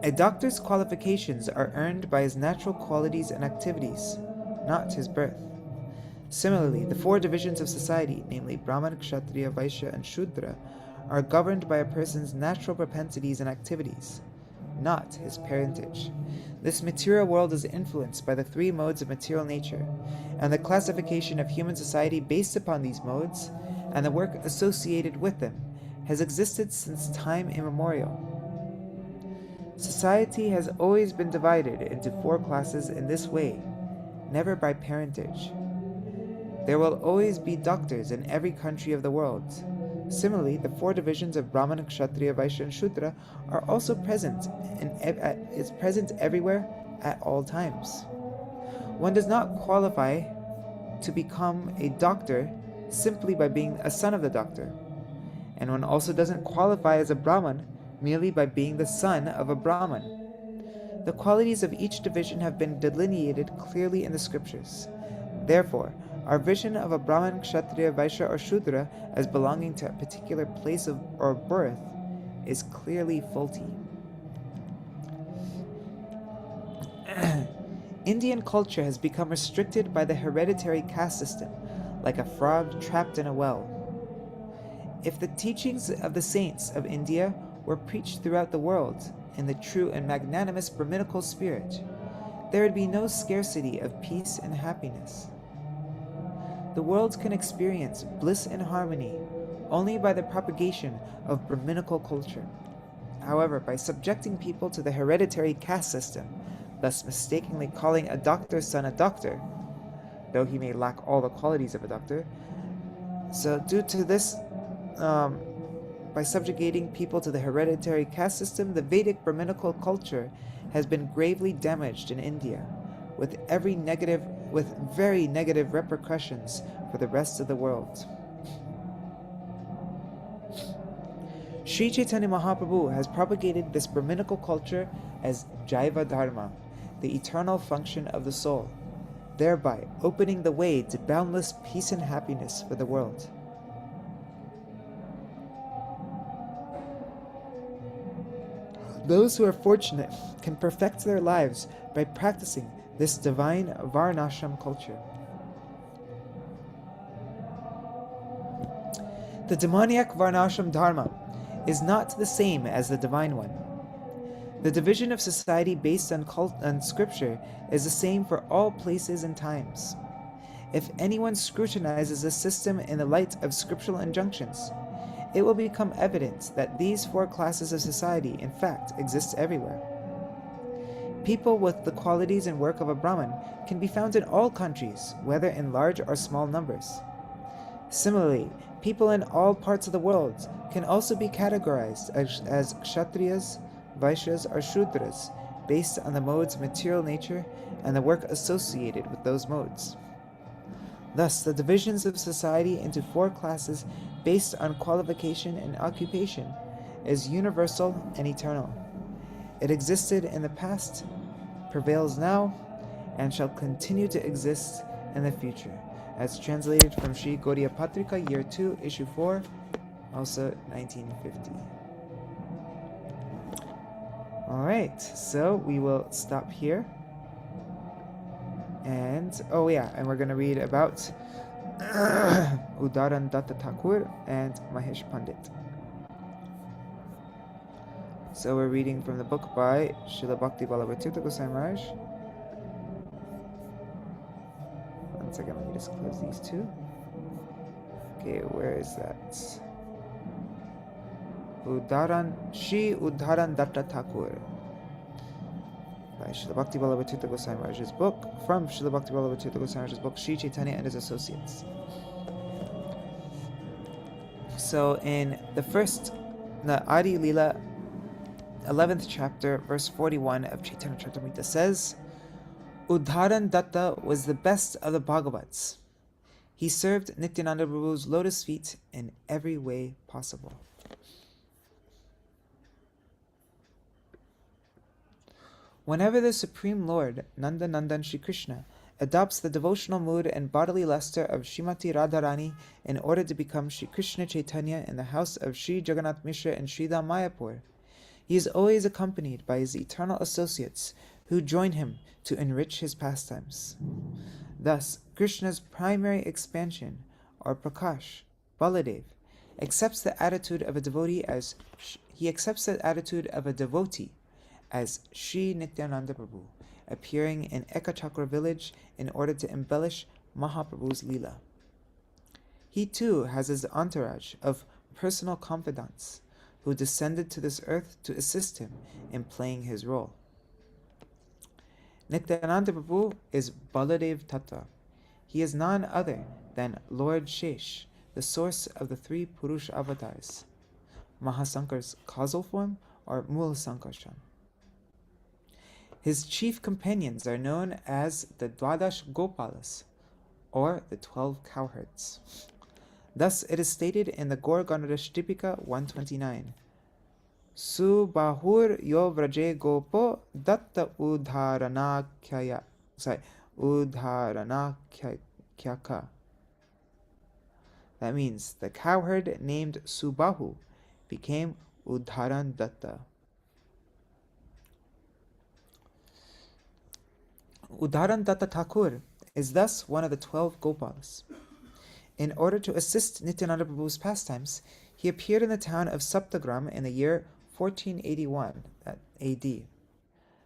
A doctor's qualifications are earned by his natural qualities and activities, not his birth. Similarly, the four divisions of society, namely Brahman, Kshatriya, Vaishya, and Shudra, are governed by a person's natural propensities and activities, not his parentage. This material world is influenced by the three modes of material nature, and the classification of human society based upon these modes, and the work associated with them, has existed since time immemorial. Society has always been divided into four classes in this way, never by parentage. There will always be doctors in every country of the world. Similarly, the four divisions of Brahman, Kshatriya, Vaishya, and Shudra are also present everywhere at all times. One does not qualify to become a doctor simply by being a son of the doctor, and one also doesn't qualify as a Brahman merely by being the son of a Brahman. The qualities of each division have been delineated clearly in the scriptures. Therefore, our vision of a Brahman, Kshatriya, Vaishya, or Shudra as belonging to a particular place or birth is clearly faulty. Indian culture has become restricted by the hereditary caste system, like a frog trapped in a well. If the teachings of the saints of India were preached throughout the world in the true and magnanimous Brahminical spirit, there would be no scarcity of peace and happiness. The world can experience bliss and harmony only by the propagation of Brahminical culture. However, by subjecting people to the hereditary caste system, thus mistakenly calling a doctor's son a doctor, though he may lack all the qualities of a doctor, so due to this, by subjugating people to the hereditary caste system, the Vedic Brahminical culture has been gravely damaged in India, with very negative repercussions for the rest of the world. Sri Chaitanya Mahaprabhu has propagated this Brahminical culture as Jaiva Dharma, the eternal function of the soul, thereby opening the way to boundless peace and happiness for the world. Those who are fortunate can perfect their lives by practicing this divine Varnashram culture. The demoniac Varnashram Dharma is not the same as the divine one. The division of society based on scripture is the same for all places and times. If anyone scrutinizes the system in the light of scriptural injunctions, it will become evident that these four classes of society, in fact, exist everywhere. People with the qualities and work of a Brahmin can be found in all countries, whether in large or small numbers. Similarly, people in all parts of the world can also be categorized as Kshatriyas, Vaishyas, or Shudras, based on the mode's material nature and the work associated with those modes. Thus, the divisions of society into four classes based on qualification and occupation is universal and eternal. It existed in the past, prevails now, and shall continue to exist in the future, as translated from Sri Gaudiya Patrika, Year 2, Issue 4, also 1950. Alright, so we will stop here. And, and we're going to read about Udaran Datta Thakur and Mahesh Pandit. So we're reading from the book by Śrīla Bhaktivedānta Svāmī Maharaj. One second, let me just close these two. Okay, where is that? Shri Udaran Datta Thakur by Śrīla Bhaktivedānta Svāmī Maharaj's book, from Śrīla Bhaktivedānta Svāmī Maharaj's book, Sri Chaitanya and His Associates. So in the Adi Lila 11th chapter, verse 41 of Chaitanya Charitamrita says, Udharan Datta was the best of the Bhagavats. He served Nityananda Prabhu's lotus feet in every way possible. Whenever the Supreme Lord, Nanda Nandan Shri Krishna, adopts the devotional mood and bodily luster of Srimati Radharani in order to become Shri Krishna Chaitanya in the house of Shri Jagannath Mishra and Sridham Mayapur, he is always accompanied by his eternal associates who join him to enrich his pastimes. Thus, Krishna's primary expansion, or Prakash, Baladev, accepts the attitude of a devotee as Shri Nityananda Prabhu, appearing in Ekachakra village in order to embellish Mahaprabhu's Leela. He too has his entourage of personal confidants who descended to this earth to assist him in playing his role. Nityananda Prabhu is Baladev Tattva. He is none other than Lord Shesh, the source of the three Purush avatars, Mahasankar's causal form or Mula Sankarshan. His chief companions are known as the Dwadash Gopalas, or the 12 cowherds. Thus it is stated in the Gaur Ganadashtipika 129, Subahur yo vraje gopo datta udharanakyaka. That means the cowherd named Subahu became Udharan Datta. Udaran Datta Thakur is thus one of the 12 Gopalas. In order to assist Nityananda Prabhu's pastimes, he appeared in the town of Saptagram in the year 1481 AD.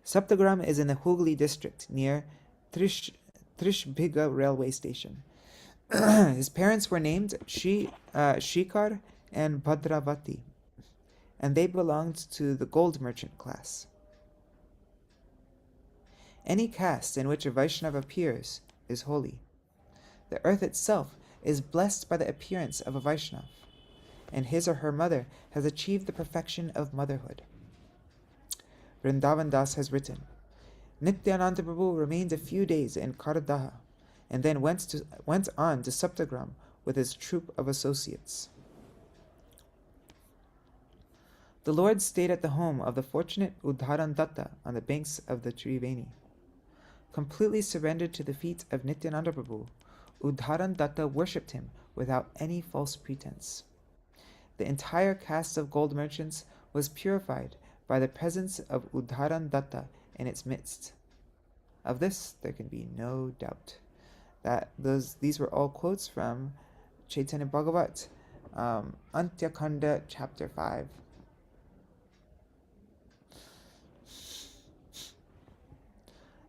Saptagram is in the Hooghly district near Trishbhiga railway station. His parents were named Shikar and Bhadravati, and they belonged to the gold merchant class. Any caste in which a Vaishnava appears is holy. The earth itself is blessed by the appearance of a Vaishnava, and his or her mother has achieved the perfection of motherhood. Vrindavan Das has written, Nityananda Prabhu remained a few days in Karadaha and then went on to Saptagram with his troop of associates. The Lord stayed at the home of the fortunate Udharan Datta on the banks of the Triveni. Completely surrendered to the feet of Nityananda Prabhu, Udharan Datta worshipped him without any false pretense. The entire caste of gold merchants was purified by the presence of Udharan Datta in its midst. Of this there can be no doubt. These were all quotes from Chaitanya Bhagavat, Antyakhanda chapter 5.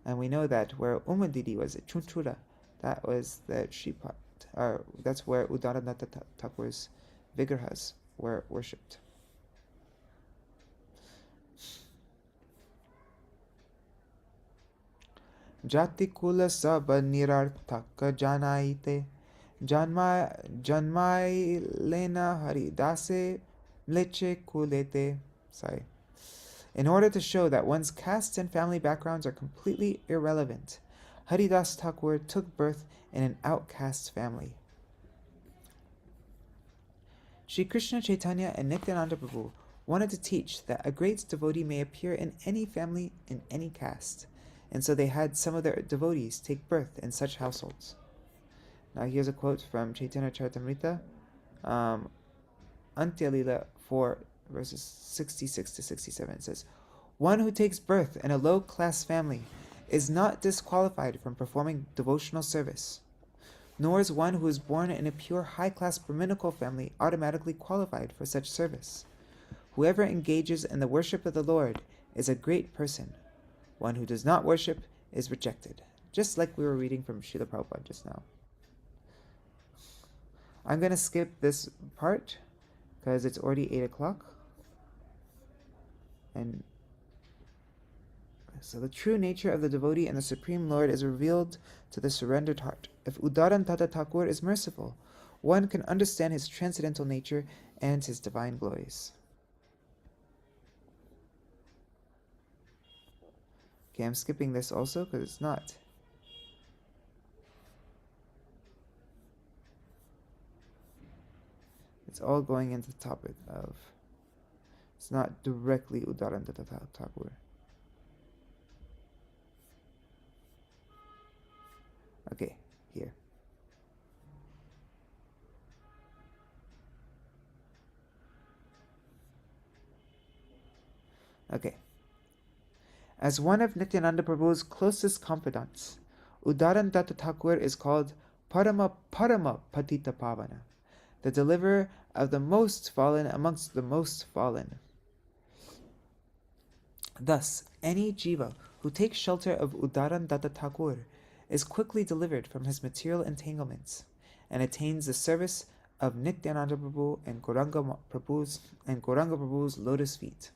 And we know that where Umadidi was at Chunchura, that was the Shripat, or that's where Udarananda Thakur's Vigrahas were worshipped. Jati kula saba nirarthaka janaite janmai lena haridase mleche kulete. Sorry. In order to show that one's caste and family backgrounds are completely irrelevant, Haridas Thakur took birth in an outcast family. Sri Krishna Chaitanya and Nityananda Prabhu wanted to teach that a great devotee may appear in any family, in any caste, and so they had some of their devotees take birth in such households. Now here's a quote from Chaitanya Charitamrita, Antya Lila 4, verses 66 to 67. It says, one who takes birth in a low-class family is not disqualified from performing devotional service, nor is one who is born in a pure high-class Brahminical family automatically qualified for such service. Whoever engages in the worship of the Lord is a great person. One who does not worship is rejected, just like we were reading from Śrīla Prabhupāda just now. I'm going to skip this part because it's already 8 o'clock. And so the true nature of the devotee and the Supreme Lord is revealed to the surrendered heart. If Udaran Tata Thakur is merciful, one can understand his transcendental nature and his divine glories. Okay, I'm skipping this also because it's not. It's all going into the topic of. It's not directly Udaran Tata Thakur. Okay, here. Okay. As one of Nityananda Prabhu's closest confidants, Udaran Tata Thakur is called Parama Patita Pavana, the deliverer of the most fallen amongst the most fallen. Thus, any jiva who takes shelter of Udaran Datta Thakur is quickly delivered from his material entanglements and attains the service of Nityananda Prabhu and Gauranga Prabhu's lotus feet.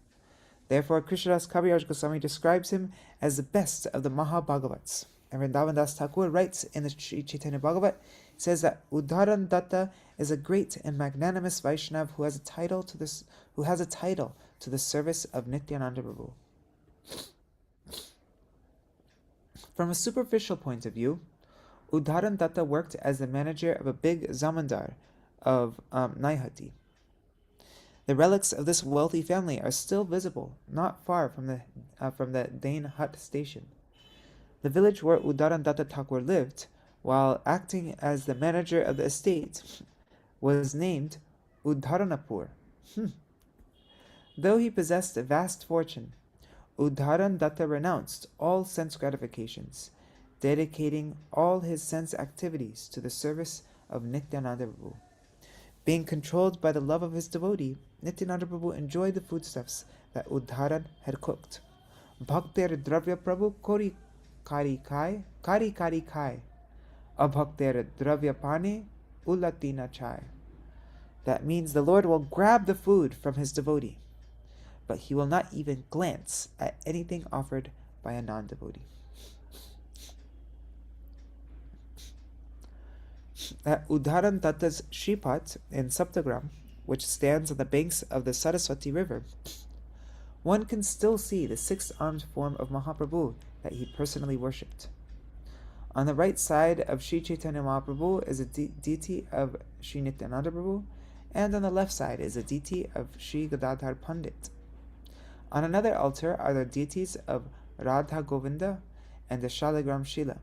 Therefore, Krishnadas Kaviraj Goswami describes him as the best of the Mahabhagavats. And Vrindavan Das Thakur writes in the Chaitanya Bhagavat, says that Udaran Datta is a great and magnanimous Vaishnav who has a title to the service of Nityananda Prabhu. From a superficial point of view, Udaran Datta worked as the manager of a big zamandar of Naihati. The relics of this wealthy family are still visible, not far from the Dain Hut station. The village where Udaran Datta Thakur lived, while acting as the manager of the estate, was named Udharanapur. Though he possessed a vast fortune, Udharan Datta renounced all sense gratifications, dedicating all his sense activities to the service of Nityananda Prabhu. Being controlled by the love of his devotee, Nityananda Prabhu enjoyed the foodstuffs that Udharan had cooked. Bhakter Dravya Prabhu Kari Kari Kai, Abhakter Dravya Pane Ulatina Chai. That means the Lord will grab the food from his devotee, but he will not even glance at anything offered by a non-devotee. At Udharan Datta's Shripat in Saptagram, which stands on the banks of the Saraswati River, one can still see the six-armed form of Mahaprabhu that he personally worshipped. On the right side of Sri Chaitanya Mahaprabhu is a deity of Sri Nityananda Prabhu, and on the left side is a deity of Sri Gadadhar Pandit. On another altar are the deities of Radha Govinda and the Shalagram Shila,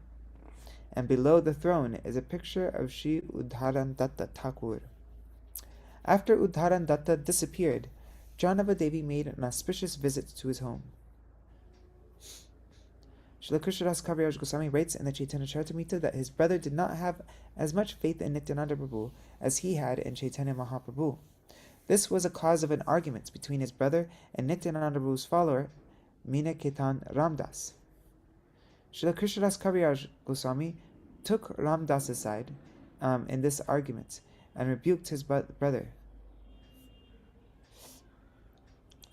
and below the throne is a picture of Sri Udharan Datta Thakur. After Udharan Datta disappeared, Janava Devi made an auspicious visit to his home. Śrīla Krishnadas Kaviraj Goswami writes in the Chaitanya Charitamrita that his brother did not have as much faith in Nityananda Prabhu as he had in Chaitanya Mahaprabhu. This was a cause of an argument between his brother and Nityananda Prabhu's follower, Mina Ketan Ramdas. Śrīla Krishnadas Kaviraj Goswami took Ramdas aside in this argument and rebuked his brother.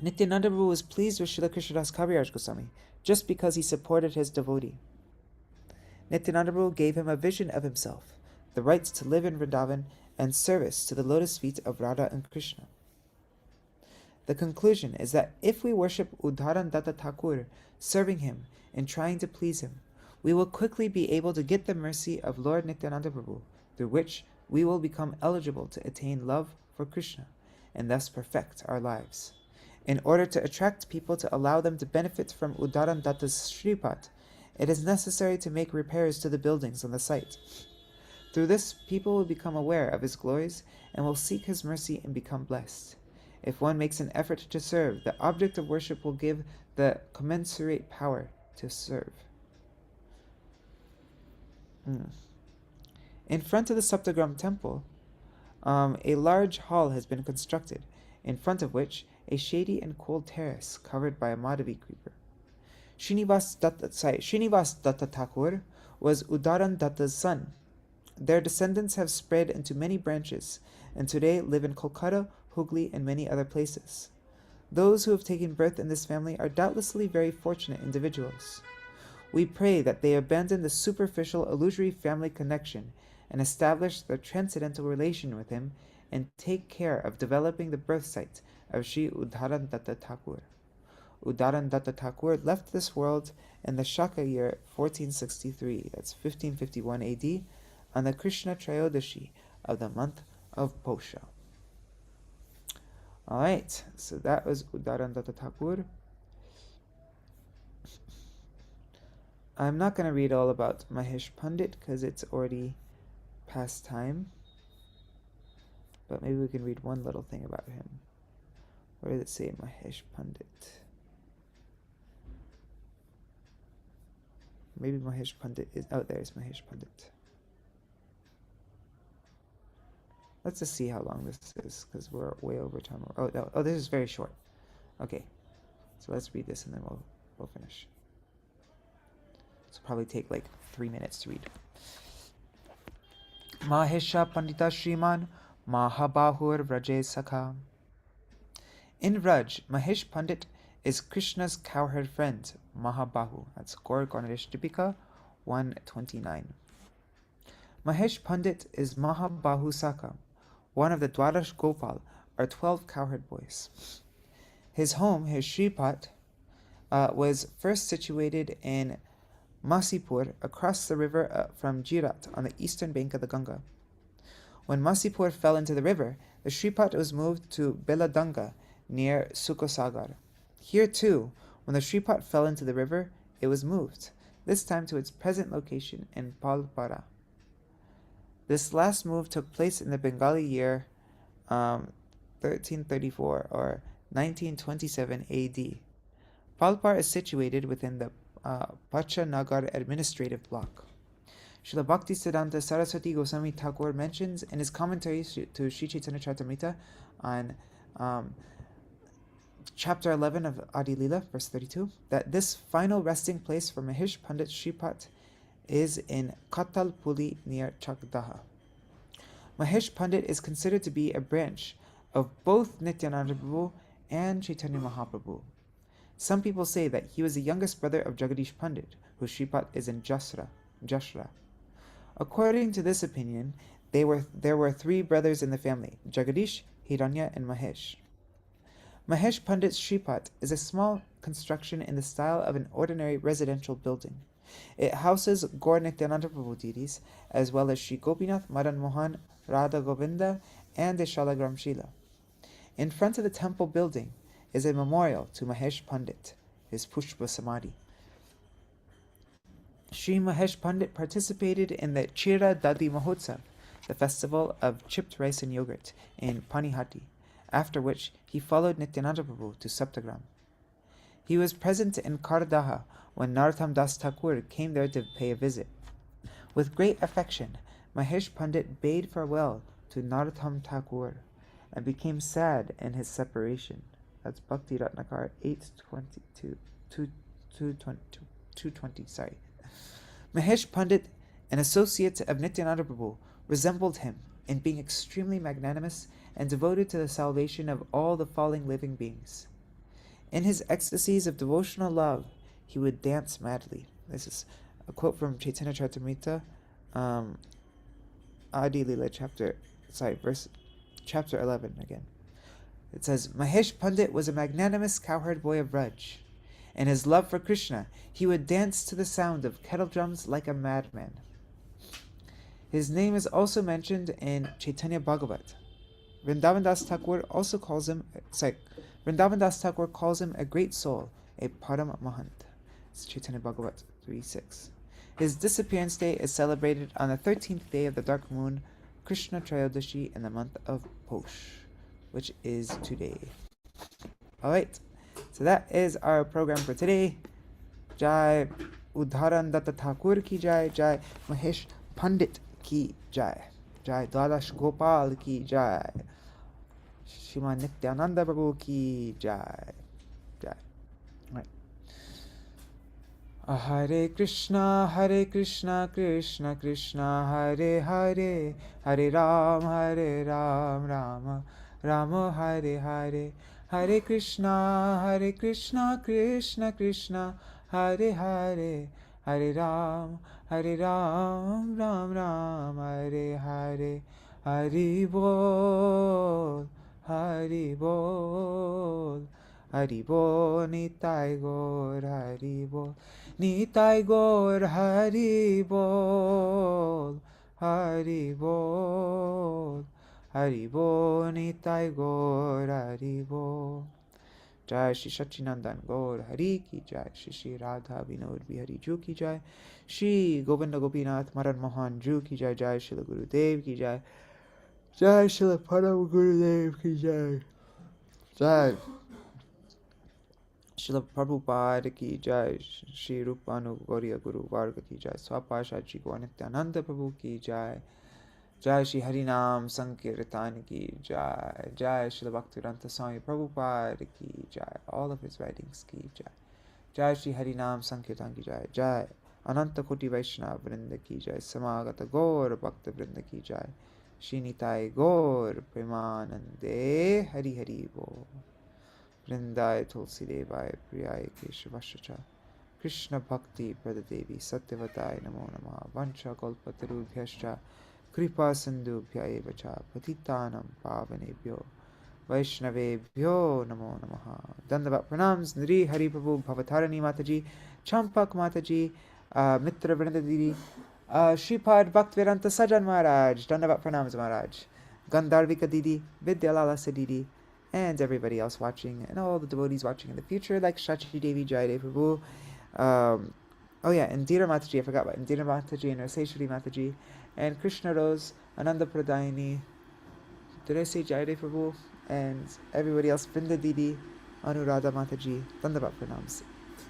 Nityananda Prabhu was pleased with Śrīla Krishnadas Kaviraj Goswami just because he supported his devotee. Nityananda Prabhu gave him a vision of himself, the rights to live in Vrindavan, and service to the lotus feet of Radha and Krishna. The conclusion is that if we worship Udharan Datta Thakur, serving him and trying to please him, we will quickly be able to get the mercy of Lord Nityananda Prabhu, through which we will become eligible to attain love for Krishna, and thus perfect our lives. In order to attract people to allow them to benefit from Udharan Datta's Shripat, it is necessary to make repairs to the buildings on the site. Through this, people will become aware of his glories and will seek his mercy and become blessed. If one makes an effort to serve, the object of worship will give the commensurate power to serve. In front of the Saptagram temple, a large hall has been constructed, in front of which a shady and cool terrace covered by a Madhavi creeper. Srinivas Datta Thakur was Udharan Datta's son. Their descendants have spread into many branches, and today live in Kolkata, Hooghly, and many other places. Those who have taken birth in this family are doubtlessly very fortunate individuals. We pray that they abandon the superficial, illusory family connection and establish their transcendental relation with him, and take care of developing the birth site of Sri Udharan Datta Thakur. Udharan Datta Thakur left this world in the Shaka year 1463, that's 1551 AD, on the Krishna Trayodashi of the month of Posha. Alright, so that was Udharan Datta Thakur. I'm not going to read all about Mahesh Pandit because it's already past time. But maybe we can read one little thing about him. Where does it say Mahesh Pandit? Maybe Mahesh Pandit is... Oh, there's Mahesh Pandit. Let's just see how long this is, because we're way over time. Oh, no. Oh, this is very short. Okay. So let's read this and then we'll finish. This will probably take like 3 minutes to read. Mahesha Pandita Shriman Mahabahur Vraje Sakha. In Vraj, Mahesh Pandit is Krishna's cowherd friend, Mahabahu. That's Gaur Ganesh Dipika 129. Mahesh Pandit is Mahabahu Sakha, one of the Dwadash Gopal, or 12 cowherd boys. His home, his Shripat, was first situated in Masipur, across the river from Jirat on the eastern bank of the Ganga. When Masipur fell into the river, the Shripat was moved to Beladanga near Sukosagar. Here too, when the Shripat fell into the river, it was moved, this time to its present location in Palpara. This last move took place in the Bengali year 1334 or 1927 AD. Palpar is situated within the Pachanagar administrative block. Śrīla Bhaktivedānta Saraswati Goswami Thakur mentions in his commentary to Sri Chaitanya Charitamrita on chapter 11 of Adi Lila, verse 32, that this final resting place for Mahesh Pandit Shripat is in Katalpuli near Chakdaha. Mahesh Pandit is considered to be a branch of both Nityananda Prabhu and Chaitanya Mahaprabhu. Some people say that he was the youngest brother of Jagadish Pandit, whose Shripat is in Jashra. According to this opinion, there were three brothers in the family, Jagadish, Hiranya, and Mahesh. Mahesh Pandit's Shripat is a small construction in the style of an ordinary residential building. It houses Gaur Nityananda Prabhu deities, as well as Sri Gopinath, Madan Mohan, Radha Govinda, and the Shalagram Shila. In front of the temple building is a memorial to Mahesh Pandit, his Pushpa Samadhi. Sri Mahesh Pandit participated in the Chira Dadi Mahotsav, the festival of chipped rice and yogurt, in Panihati, after which he followed Nityananda Prabhu to Saptagram. He was present in Kardaha when Narottam Das Thakur came there to pay a visit. With great affection, Mahesh Pandit bade farewell to Narottam Thakur and became sad in his separation. That's Bhakti Ratnakar 822, 220. Mahesh Pandit, an associate of Nityananda Prabhu, resembled him in being extremely magnanimous and devoted to the salvation of all the falling living beings. In his ecstasies of devotional love, he would dance madly. This is a quote from Chaitanya Charitamrita, Adi Lila chapter 11 again. It says, Mahesh Pandit was a magnanimous cowherd boy of Braj. In his love for Krishna, he would dance to the sound of kettle drums like a madman. His name is also mentioned in Chaitanya Bhagavat. Vrindavan Das Thakur calls him a great soul, a Param Mahant. It's Chaitanya Bhagavat 3.6. His disappearance day is celebrated on the 13th day of the dark moon, Krishna Trayodashi, in the month of Posh, which is today. Alright, so that is our program for today. Jai Udharan Datta Thakur ki jai, Jai Mahesh Pandit ki jai, Jai Dwadash Gopal ki jai, Shriman Nityananda Prabhu ki jai. Jai. Right. Hare Krishna, Krishna Krishna, Hare Hare, Hare Ram, Rama Rama, Hare Hare, Hare Krishna, Krishna Krishna, Hare Hare, Hare Ram, Ram Ram, Hare Hare, Hari Bol, Hari Bol, Hari Bol, Nitai Gaur, Hari Bol, Nitai Gaur, Hari Bol, Hari Bol, Hari Bol, Nitai Gaur, Hari Bol. Jai Shri Sachinandan Gaur Hari ki jai, Shri Radha Vinod Bihari Ju ki jai, Shri Govinda Gopinath Madan Mohan Ju ki jai, Jai Srila Gurudev ki jai, Jai Srila Param Gurudev ki jai, Jai Śrīla Prabhupāda ki jai, Shri Rupanu Gauriya Guru Varga ki jai, Swapasha Shri Gaur Nityananda Prabhu ki jai, Jai Shri Harinam Sankirtan ki jai, Jai Śrīla Bhaktivedānta Svāmī Prabhupāda ki jai, all of his writings ki jai, Jai Shri Harinam Sankirtan ki jai, Jai Ananta Koti Vaishnava Vrinda ki jai, Samagata Gaur Bhakta Vrinda ki jai, Shri Nitai Gaur Premanande, Hari Hari Bol. Vrindai Tulsi Devai Priyai Keshavashacha, Krishna Bhakti Pradadevi Satyavatai Namo Namah, Vancha Kalpatarubhyascha, Kripa Sindhubhya Evacha, Patitanam Pavanebhyo, Vaishnavebhyo Namo Namaha. Dandavat Pranams, Nri Hari Prabhu, Bhavatarani Mataji, Champak Mataji, Mitra Vrinda Didi, Shripad Bhaktivedānta Sajan Maharaj, Dandavat Pranams Maharaj, Gandharvika Didi, Vidyalala Sadidi, and everybody else watching, and all the devotees watching in the future, like Shachi Devi, Jai Prabhu. Indira Mataji, I forgot about Indira Mataji and Raseshwari Mataji, and Krishna Rose, Ananda Pradayani, did I say Jai Prabhu? And everybody else, Vrinda Didi, Anuradha Mataji, Dandavat Pranams.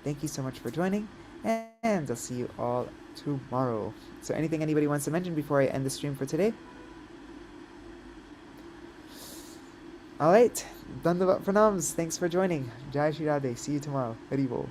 Thank you so much for joining, and I'll see you all tomorrow. So anything anybody wants to mention before I end the stream for today? Alright, Dandavat Pranams. Thanks for joining. Jai Shri Radhe. See you tomorrow. Hari Bol.